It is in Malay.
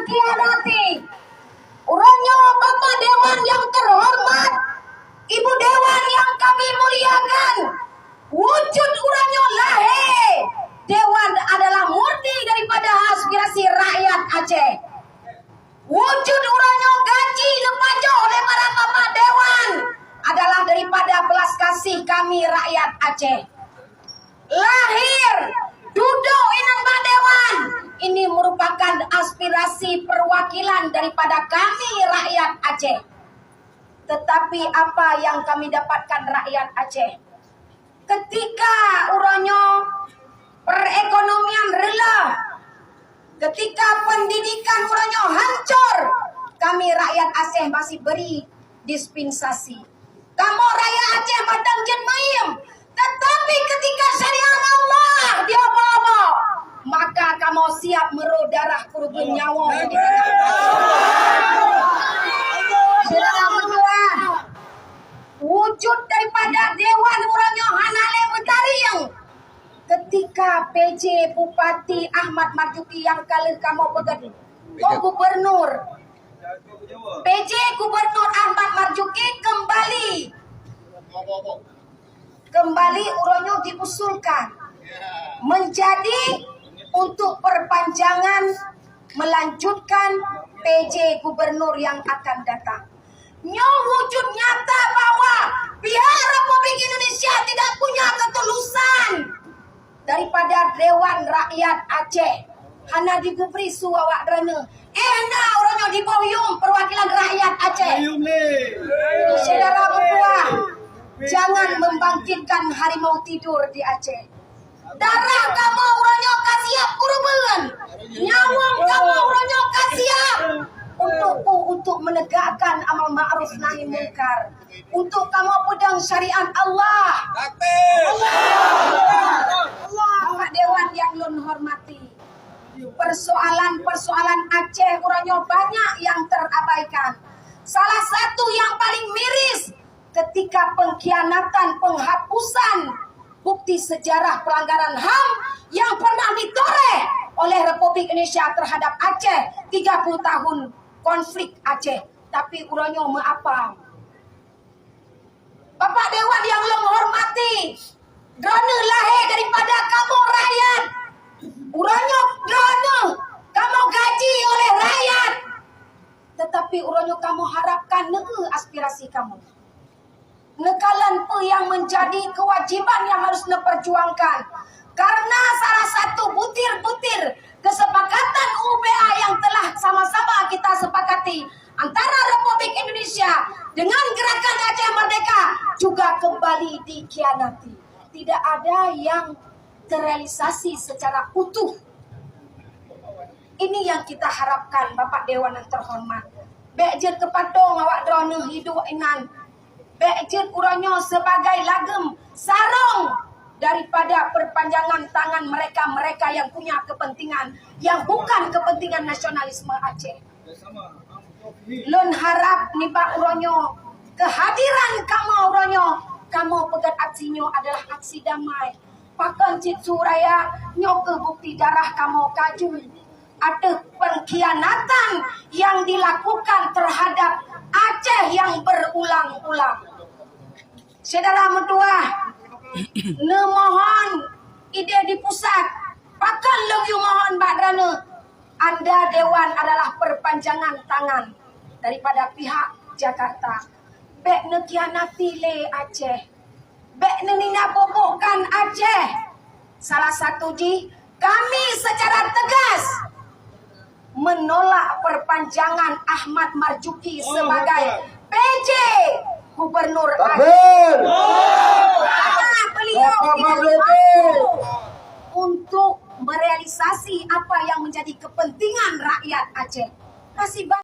mengkhianati. Uranyo Bapak Dewan yang terhormat, Ibu Dewan yang kami muliakan, wujud uranyo lahe Dewan adalah murni daripada aspirasi rakyat Aceh. Wujud uranyo gaji lepajo oleh para Bapak Dewan adalah daripada belas kasih kami rakyat Aceh. Lahir duduk inang Pak Dewan ini merupakan aspirasi perwakilan daripada kami rakyat Aceh. Tetapi apa yang kami dapatkan rakyat Aceh? Ketika uranyo perekonomian rela, ketika pendidikan uranyo hancur, kami rakyat Aceh masih beri dispensasi. Kamu rakyat Aceh batang jen mayem, tetapi ketika syariat Allah dia bawa, maka kamu siap meruh darah kurban nyawa. Saudara berdua, wujud daripada Dewan Uranyo Hanale Betariang ketika PJ Bupati Ahmad Marzuki yang kali kamu pegat Gubernur PJ Gubernur Ahmad Marzuki kembali uranyo diusulkan menjadi untuk perpanjangan melanjutkan PJ Gubernur yang akan datang. Wujud nyata bahwa pihak Republik Indonesia tidak punya ketulusan daripada Dewan Rakyat Aceh. Hana digubri suawak drana. Uranyo diboyong perwakilan rakyat Aceh. Saudara berdua, jangan membangkitkan harimau tidur di Aceh. Darah kamu uranyo kasiap kurban, nyawa kamu uranyo kasiap untuk menegakkan amal ma'ruf nahi munkar, untuk kamu pedang syariat Allah. Bapak Dewan yang lun hormati, persoalan Aceh uranyo banyak yang terabaikan. Salah satu yang paling miris ketika pengkhianatan penghapusan bukti sejarah pelanggaran HAM yang pernah ditoreh oleh Republik Indonesia terhadap Aceh 30 tahun konflik Aceh. Tapi uranyo apa? Bapak Dewan yang lo hormati, drone lahir daripada kamu rakyat. Uranyo drone kamu gaji oleh rakyat. Tetapi uranyo kamu harapkan aspirasi kamu. Nekalan pe yang menjadi kewajiban yang harus diperjuangkan. Karena salah satu butir-butir kesepakatan UBA yang telah sama-sama kita sepakati antara Republik Indonesia dengan Gerakan Aceh Merdeka juga kembali dikhianati. Tidak ada yang terrealisasi secara utuh. Ini yang kita harapkan Bapak Dewan yang terhormat. Bekjen kepadong awak drone hidup inan. Bekjen uranyo sebagai lagem sarong daripada perpanjangan tangan mereka yang punya kepentingan yang bukan kepentingan nasionalisme Aceh. Lun harap nih Pak uranyo, kehadiran kamu uranyo, kamu pegat aksinya adalah aksi damai. Pakan cik suraya nyoke bukti darah kamu kaju. Ada pengkhianatan yang dilakukan terhadap Aceh yang berulang-ulang. Saudara mertua, mohon ide di pusat, pakan lagi mohon badrana. Anda Dewan adalah perpanjangan tangan daripada pihak Jakarta. Bek nekhianati le Aceh. Bek nenina bobokan Aceh. Salah satu kami secara tegas menolak perpanjangan Ahmad Marzuki sebagai PJ Gubernur Aceh. Karena beliau tidak mampu untuk merealisasi apa yang menjadi kepentingan rakyat Aceh. Masih banyak